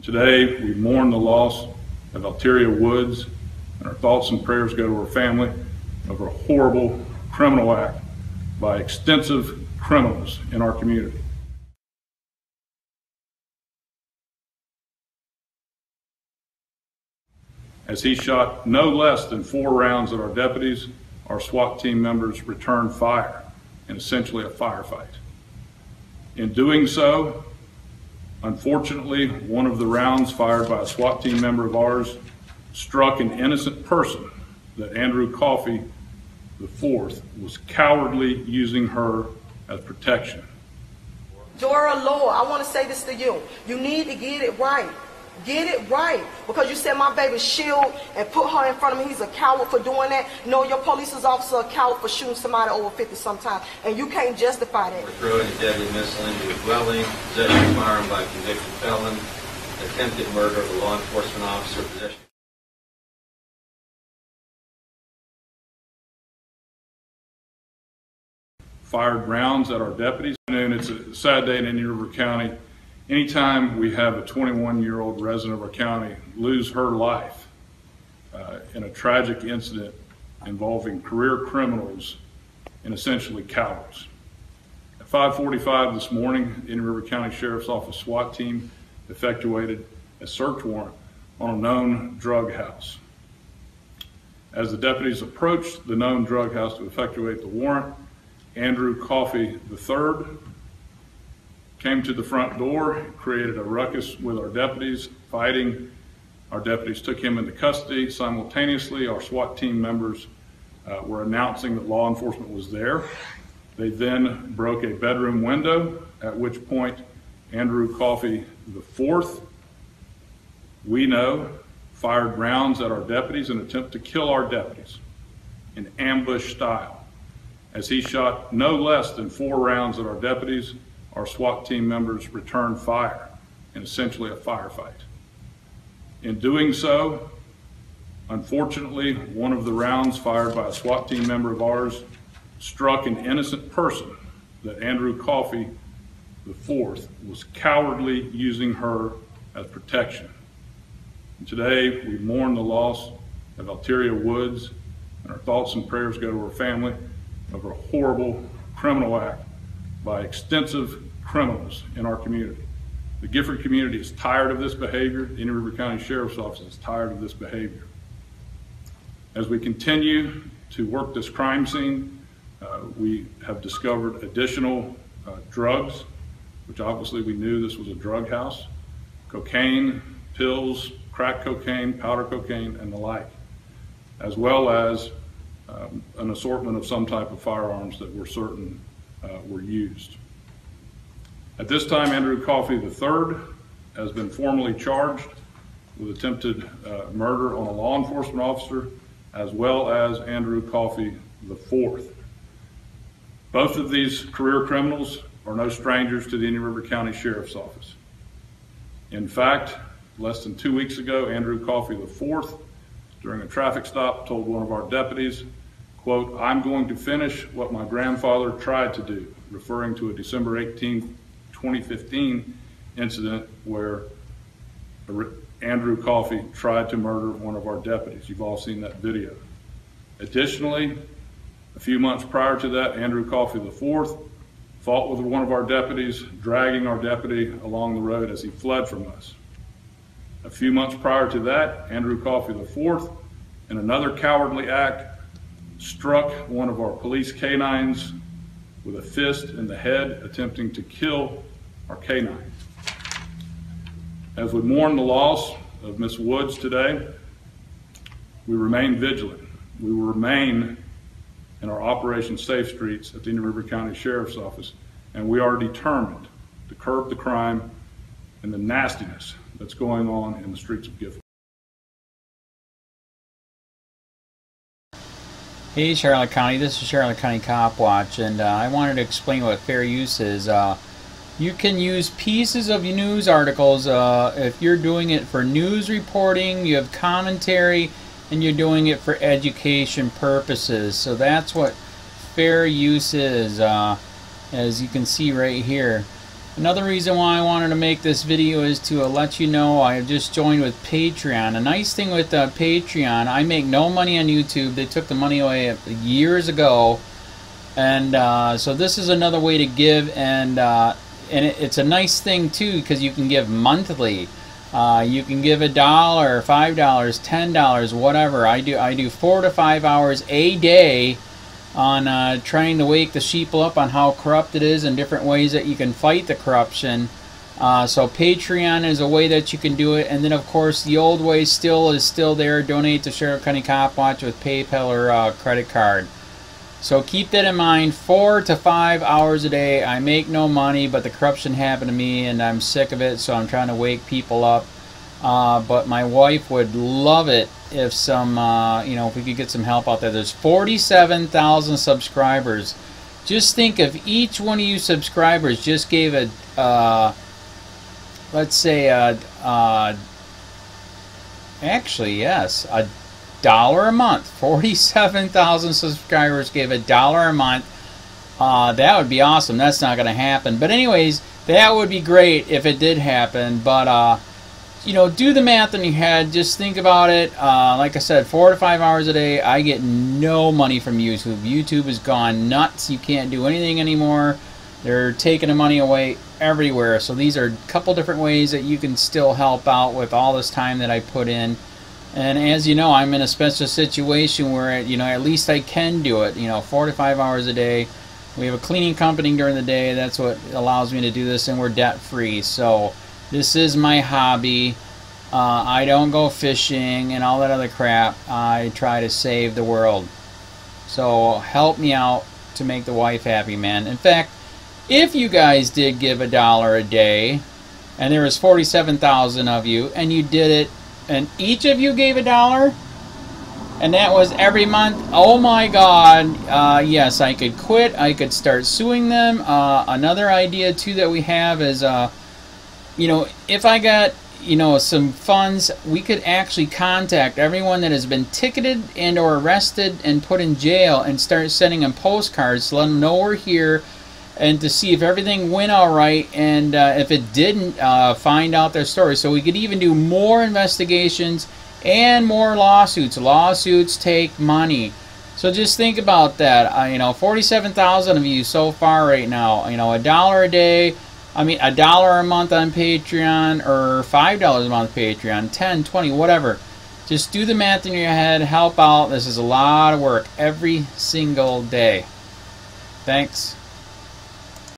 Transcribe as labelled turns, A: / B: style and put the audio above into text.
A: Today, we mourn the loss of Alteria Woods, and our thoughts and prayers go to her family over a horrible criminal act by extensive criminals in our community. As he shot no less than 4 rounds at our deputies, our SWAT team members returned fire in essentially a firefight. In doing so, unfortunately, one of the rounds fired by a SWAT team member of ours struck an innocent person that Andrew Coffey IV was cowardly using her as protection.
B: Dora, Lord, I want to say this to you. You need to get it right. Get it right. Because you said my baby shield and put her in front of me. He's a coward for doing that. No, your police officer a coward for shooting somebody over 50 sometimes. And you can't justify that.
C: Throwing a deadly missile into a dwelling, possession of firearm by a convicted felon, attempted murder of a law enforcement officer, possession.
A: Fired rounds at our deputies. It's a sad day in Indian River County. Anytime we have a 21-year-old resident of our county lose her life in a tragic incident involving career criminals and essentially cowards. At 5:45 this morning, the Indian River County Sheriff's Office SWAT team effectuated a search warrant on a known drug house. As the deputies approached the known drug house to effectuate the warrant, Andrew Coffey III came to the front door, created a ruckus with our deputies, fighting. Our deputies took him into custody. Simultaneously, our SWAT team members were announcing that law enforcement was there. They then broke a bedroom window, at which point Andrew Coffey IV, we know, fired rounds at our deputies in an attempt to kill our deputies in ambush style. As he shot no less than 4 rounds at our deputies, our SWAT team members returned fire in essentially a firefight. In doing so, unfortunately, one of the rounds fired by a SWAT team member of ours struck an innocent person that Andrew Coffey IV was cowardly using her as protection. And today, we mourn the loss of Alteria Woods, and our thoughts and prayers go to her family over a horrible criminal act by extensive criminals in our community. The Gifford community is tired of this behavior. The Indian River County Sheriff's Office is tired of this behavior. As we continue to work this crime scene, we have discovered additional drugs, which obviously we knew this was a drug house, cocaine, pills, crack cocaine, powder cocaine, and the like, as well as an assortment of some type of firearms that we're certain were used. At this time, Andrew Coffey III has been formally charged with attempted murder on a law enforcement officer, as well as Andrew Coffey IV. Both of these career criminals are no strangers to the Indian River County Sheriff's Office. In fact, less than 2 weeks ago, Andrew Coffey IV, during a traffic stop, told one of our deputies, quote, "I'm going to finish what my grandfather tried to do," referring to a December 18, 2015 incident where Andrew Coffey tried to murder one of our deputies. You've all seen that video. Additionally, a few months prior to that, Andrew Coffey IV fought with one of our deputies, dragging our deputy along the road as he fled from us. A few months prior to that, Andrew Coffey IV, in another cowardly act, struck one of our police canines with a fist in the head, attempting to kill our canine. As we mourn the loss of Ms. Woods today, we remain vigilant. We will remain in our Operation Safe Streets at the Indian River County Sheriff's Office, and we are determined to curb the crime and the nastiness that's going on in the streets of Gifford.
D: Hey Charlotte County, this is Charlotte County Cop Watch, and I wanted to explain what fair use is. You can use pieces of news articles if you're doing it for news reporting, you have commentary, and you're doing it for education purposes. So that's what fair use is, as you can see right here. Another reason why I wanted to make this video is to let you know I have just joined with Patreon. A nice thing with Patreon, I make no money on YouTube. They took the money away years ago, and so this is another way to give, and it's a nice thing too because you can give monthly. You can give $1, $5, $10, whatever. I do 4 to 5 hours a day on trying to wake the sheeple up on how corrupt it is and different ways that you can fight the corruption. So Patreon is a way that you can do it, and then of course the old way is still there. Donate to Sheriff County Cop Watch with PayPal or credit card. So keep that in mind. 4 to 5 hours a day. I make no money, but the corruption happened to me and I'm sick of it, so I'm trying to wake people up. But my wife would love it if if we could get some help out there. There's 47,000 subscribers. Just think if each one of you subscribers just gave let's say actually yes, $1 a month. 47,000 subscribers gave $1 a month. That would be awesome. That's not going to happen. But anyways, that would be great if it did happen. But do the math in your head. Just think about it. Like I said, 4 to 5 hours a day. I get no money from YouTube. YouTube has gone nuts. You can't do anything anymore. They're taking the money away everywhere. So these are a couple different ways that you can still help out with all this time that I put in. And as you know, I'm in a special situation where at least I can do it. 4 to 5 hours a day. We have a cleaning company during the day. That's what allows me to do this, and we're debt free. So this is my hobby. I don't go fishing and all that other crap. I try to save the world. So help me out to make the wife happy, man. In fact, if you guys did give $1 a day, and there was 47,000 of you, and you did it, and each of you gave $1, and that was every month, oh my God, yes, I could quit. I could start suing them. Another idea too that we have is if I got some funds, we could actually contact everyone that has been ticketed and or arrested and put in jail and start sending them postcards to let them know we're here, and to see if everything went all right, and if it didn't, find out their story. So we could even do more investigations and more lawsuits. Lawsuits take money. So just think about that. 47,000 of you so far right now. $1 a day. $1 a month on Patreon, or $5 a month Patreon, 10, 20, whatever. Just do the math in your head, help out. This is a lot of work every single day. Thanks.